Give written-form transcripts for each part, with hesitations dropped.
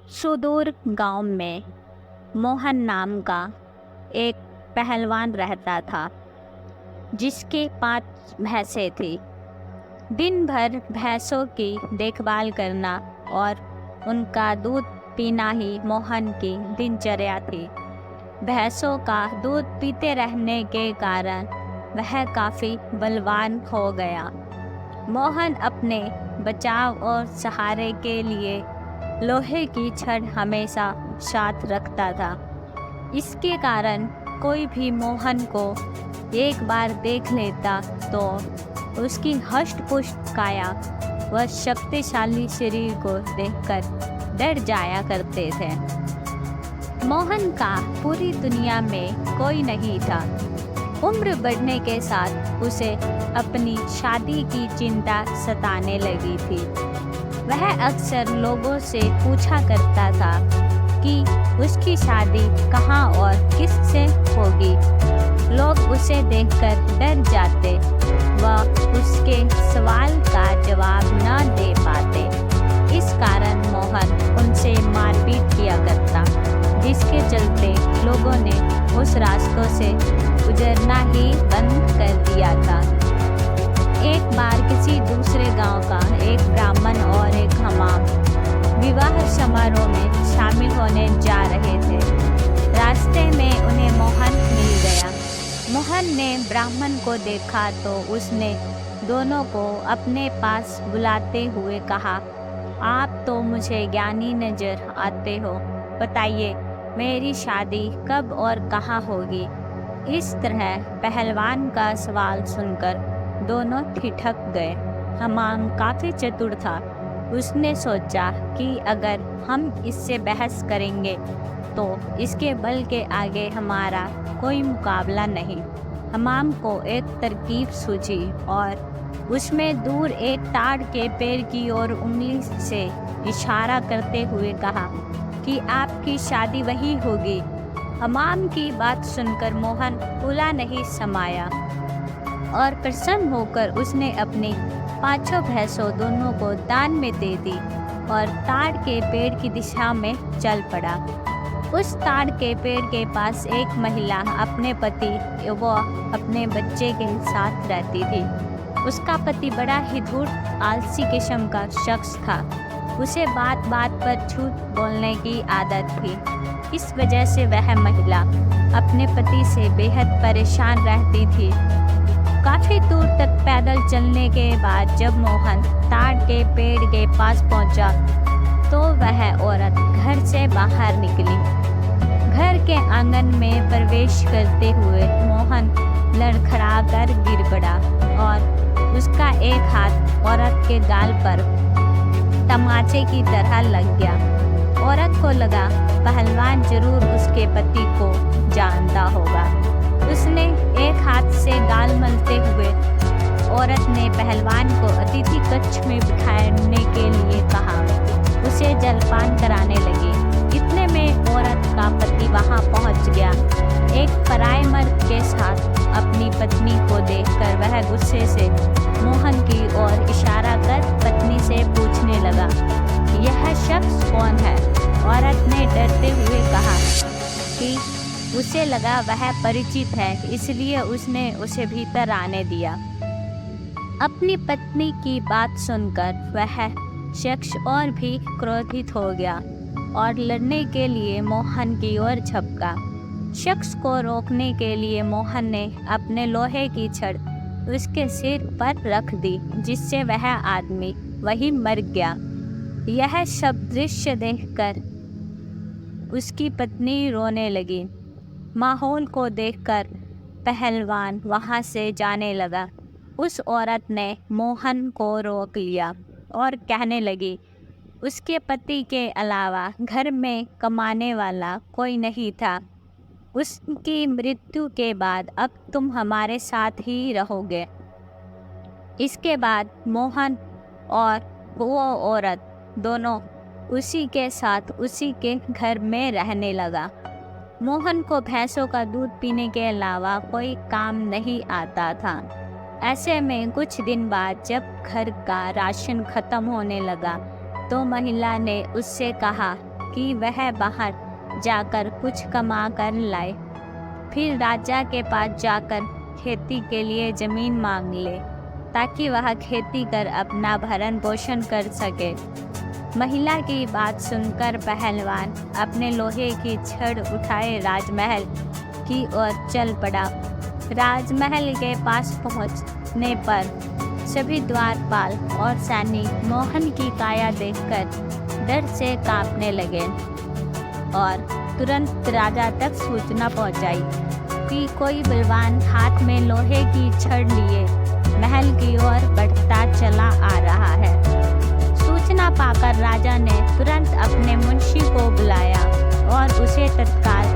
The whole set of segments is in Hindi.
सुदूर गांव में मोहन नाम का एक पहलवान रहता था जिसके 5 भैंसें थी। दिन भर भैंसों की देखभाल करना और उनका दूध पीना ही मोहन की दिनचर्या थी। भैंसों का दूध पीते रहने के कारण वह काफ़ी बलवान हो गया। मोहन अपने बचाव और सहारे के लिए लोहे की छड़ हमेशा साथ रखता था। इसके कारण कोई भी मोहन को एक बार देख लेता तो उसकी हष्ट-पुष्ट काया व शक्तिशाली शरीर को देखकर डर जाया करते थे। मोहन का पूरी दुनिया में कोई नहीं था। उम्र बढ़ने के साथ उसे अपनी शादी की चिंता सताने लगी थी। वह अक्सर लोगों से पूछा करता था कि उसकी शादी कहाँ और किससे होगी। लोग उसे देखकर डर जाते व उसके सवाल का जवाब न दे पाते। इस कारण मोहन उनसे मारपीट किया करता, जिसके चलते लोगों ने उस रास्तों से गुजरना ही बंद कर दिया था। एक बार किसी दूसरे गांव का एक ब्राह्मण और एक हमाम विवाह समारोह में शामिल होने जा रहे थे। रास्ते में उन्हें मोहन मिल गया। मोहन ने ब्राह्मण को देखा तो उसने दोनों को अपने पास बुलाते हुए कहा, आप तो मुझे ज्ञानी नजर आते हो, बताइए मेरी शादी कब और कहाँ होगी। इस तरह पहलवान का सवाल सुनकर दोनों ठिठक गए। हमाम काफ़ी चतुर था। उसने सोचा कि अगर हम इससे बहस करेंगे तो इसके बल के आगे हमारा कोई मुकाबला नहीं। हमाम को एक तरकीब सूझी और उसमें दूर एक ताड़ के पेड़ की ओर उंगली से इशारा करते हुए कहा कि आपकी शादी वही होगी। हमाम की बात सुनकर मोहन फूला नहीं समाया और प्रसन्न होकर उसने अपनी 5 भैंसों दोनों को दान में दे दी और ताड़ के पेड़ की दिशा में चल पड़ा। उस ताड़ के पेड़ के पास एक महिला अपने पति व अपने बच्चे के साथ रहती थी। उसका पति बड़ा ही धूर्त आलसी किस्म का शख्स था। उसे बात बात पर झूठ बोलने की आदत थी। इस वजह से वह महिला अपने पति से बेहद परेशान रहती थी। काफ़ी दूर तक पैदल चलने के बाद जब मोहन ताड़ के पेड़ के पास पहुंचा तो वह औरत घर से बाहर निकली। घर के आंगन में प्रवेश करते हुए मोहन लड़खड़ा कर गिर पड़ा और उसका एक हाथ औरत के गाल पर तमाचे की तरह लग गया। औरत को लगा पहलवान जरूर उसके पति को जानता होगा। उसने एक हाथ से गाल मलते हुए औरत ने पहलवान को अतिथि कक्ष में बिठाने के लिए कहा। उसे जलपान कराने लगी। इतने में औरत का पति वहां पहुंच गया। एक पराये मर्द के साथ अपनी पत्नी को देखकर वह गुस्से से मोहन की ओर इशारा कर पत्नी से पूछने लगा, यह शख्स कौन है? औरत ने डरते हुए कहा कि उसे लगा वह परिचित है, इसलिए उसने उसे भीतर आने दिया। अपनी पत्नी की बात सुनकर वह शख्स और भी क्रोधित हो गया और लड़ने के लिए मोहन की ओर झपका। शख्स को रोकने के लिए मोहन ने अपने लोहे की छड़ उसके सिर पर रख दी, जिससे वह आदमी वहीं मर गया। यह सब दृश्य देखकर उसकी पत्नी रोने लगी। माहौल को देखकर पहलवान वहां से जाने लगा। उस औरत ने मोहन को रोक लिया और कहने लगी, उसके पति के अलावा घर में कमाने वाला कोई नहीं था। उसकी मृत्यु के बाद अब तुम हमारे साथ ही रहोगे। इसके बाद मोहन और वो औरत दोनों उसी के साथ उसी के घर में रहने लगा। मोहन को भैंसों का दूध पीने के अलावा कोई काम नहीं आता था। ऐसे में कुछ दिन बाद जब घर का राशन खत्म होने लगा तो महिला ने उससे कहा कि वह बाहर जाकर कुछ कमा कर लाए, फिर राजा के पास जाकर खेती के लिए जमीन मांग ले ताकि वह खेती कर अपना भरण पोषण कर सके। महिला की बात सुनकर पहलवान अपने लोहे की छड़ उठाए राजमहल की ओर चल पड़ा। राजमहल के पास पहुंचने पर सभी द्वारपाल और सैनिक मोहन की काया देखकर डर से कांपने लगे और तुरंत राजा तक सूचना पहुंचाई कि कोई बलवान हाथ में लोहे की छड़ लिए महल की ओर बढ़ता चला आ रहा है। सूचना पाकर राजा ने तुरंत अपने मुंशी को बुलाया और उसे तत्काल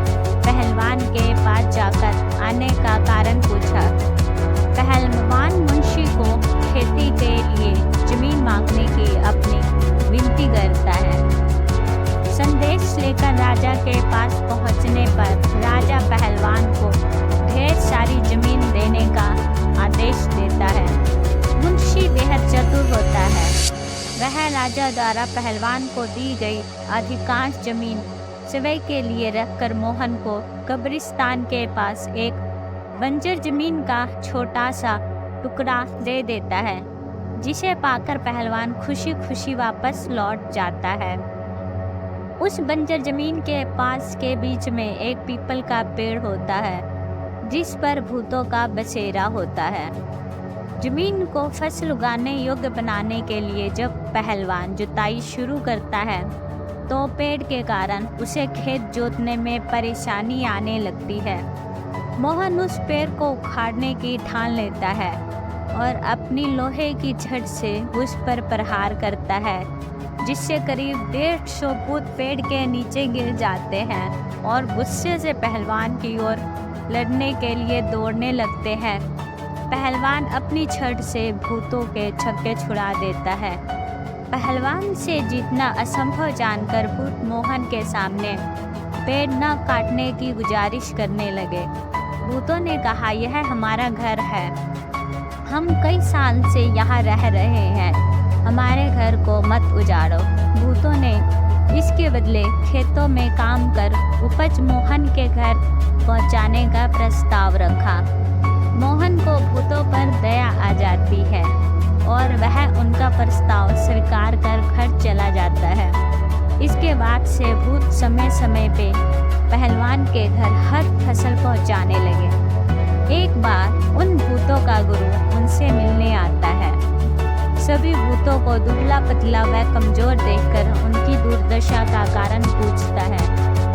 पहलवान के पास जाकर आने का कारण पूछा। पहलवान मुंशी को खेती के लिए जमीन मांगने की अपनी विनती करता है। संदेश लेकर राजा के पास पहुंचने पर राजा पहलवान को ढेर सारी जमीन देने का आदेश देता है। मुंशी बेहद चतुर होता है। वह राजा द्वारा पहलवान को दी गई अधिकांश जमीन सेवई के लिए रखकर मोहन को कब्रिस्तान के पास एक बंजर जमीन का छोटा सा टुकड़ा दे देता है, जिसे पाकर पहलवान खुशी खुशी वापस लौट जाता है। उस बंजर जमीन के पास के बीच में एक पीपल का पेड़ होता है, जिस पर भूतों का बसेरा होता है। जमीन को फसल उगाने योग्य बनाने के लिए जब पहलवान जुताई शुरू करता है तो पेड़ के कारण उसे खेत जोतने में परेशानी आने लगती है। मोहन उस पेड़ को उखाड़ने की ठान लेता है और अपनी लोहे की छड़ से उस पर प्रहार करता है, जिससे करीब 150 भूत पेड़ के नीचे गिर जाते हैं और गुस्से से पहलवान की ओर लड़ने के लिए दौड़ने लगते हैं। पहलवान अपनी छड़ से भूतों के छक्के छुड़ा देता है। पहलवान से जीतना असंभव जानकर भूत मोहन के सामने पेड़ न काटने की गुजारिश करने लगे। भूतों ने कहा, यह हमारा घर है, हम कई साल से यहाँ रह रहे हैं, हमारे घर को मत उजाड़ो। भूतों ने इसके बदले खेतों में काम कर उपज मोहन के घर पहुँचाने का प्रस्ताव रखा। मोहन को भूतों पर दया आ जाती है और वह उनका प्रस्ताव स्वीकार कर घर चला जाता है। इसके बाद से भूत समय समय पे पहलवान के घर हर फसल पहुंचाने लगे। एक बार उन भूतों का गुरु उनसे मिलने आता है। सभी भूतों को दुबला पतला व कमजोर देखकर उनकी दुर्दशा का कारण पूछता है।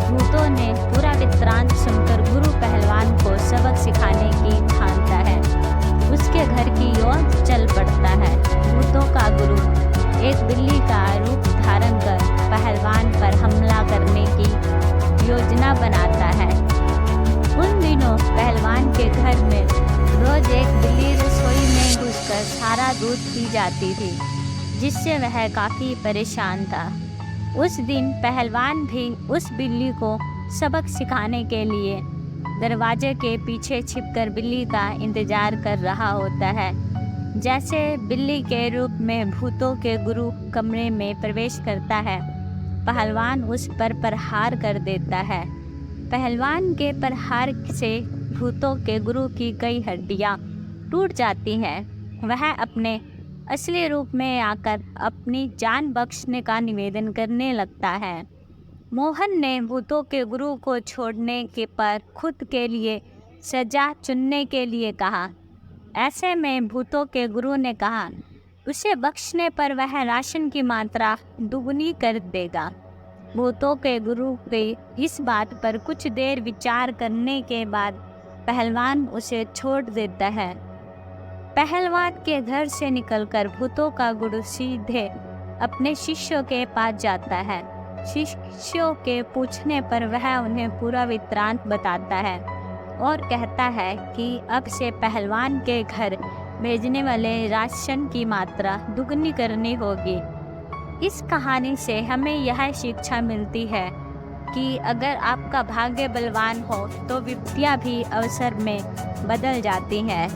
भूतों ने पूरा वृत्तांत सुनकर गुरु पहलवान को सबक सिखाने की ठानता है। उसके घर की ओर चल पड़ता है। भूतों का गुरु एक बिल्ली का रूप धारण कर पहलवान पर हमला करने की योजना बनाता है। उन दिनों पहलवान के घर में रोज एक बिल्ली रसोई में घुसकर सारा दूध पी जाती थी, जिससे वह काफ़ी परेशान था। उस दिन पहलवान भी उस बिल्ली को सबक सिखाने के लिए दरवाजे के पीछे छिपकर बिल्ली का इंतजार कर रहा होता है। जैसे बिल्ली के रूप में भूतों के गुरु कमरे में प्रवेश करता है, पहलवान उस पर प्रहार कर देता है। पहलवान के प्रहार से भूतों के गुरु की कई हड्डियां टूट जाती हैं। वह अपने असली रूप में आकर अपनी जान बख्शने का निवेदन करने लगता है। मोहन ने भूतों के गुरु को छोड़ने के पर खुद के लिए सजा चुनने के लिए कहा। ऐसे में भूतों के गुरु ने कहा, उसे बख्शने पर वह राशन की मात्रा दुगनी कर देगा। भूतों के गुरु के इस बात पर कुछ देर विचार करने के बाद पहलवान उसे छोड़ देता है। पहलवान के घर से निकलकर भूतों का गुरु सीधे अपने शिष्यों के पास जाता है। शिष्यों के पूछने पर वह उन्हें पूरा वृत्तांत बताता है और कहता है कि अब से पहलवान के घर भेजने वाले राशन की मात्रा दुगनी करनी होगी। इस कहानी से हमें यह शिक्षा मिलती है कि अगर आपका भाग्य बलवान हो तो विपत्तियां भी अवसर में बदल जाती हैं।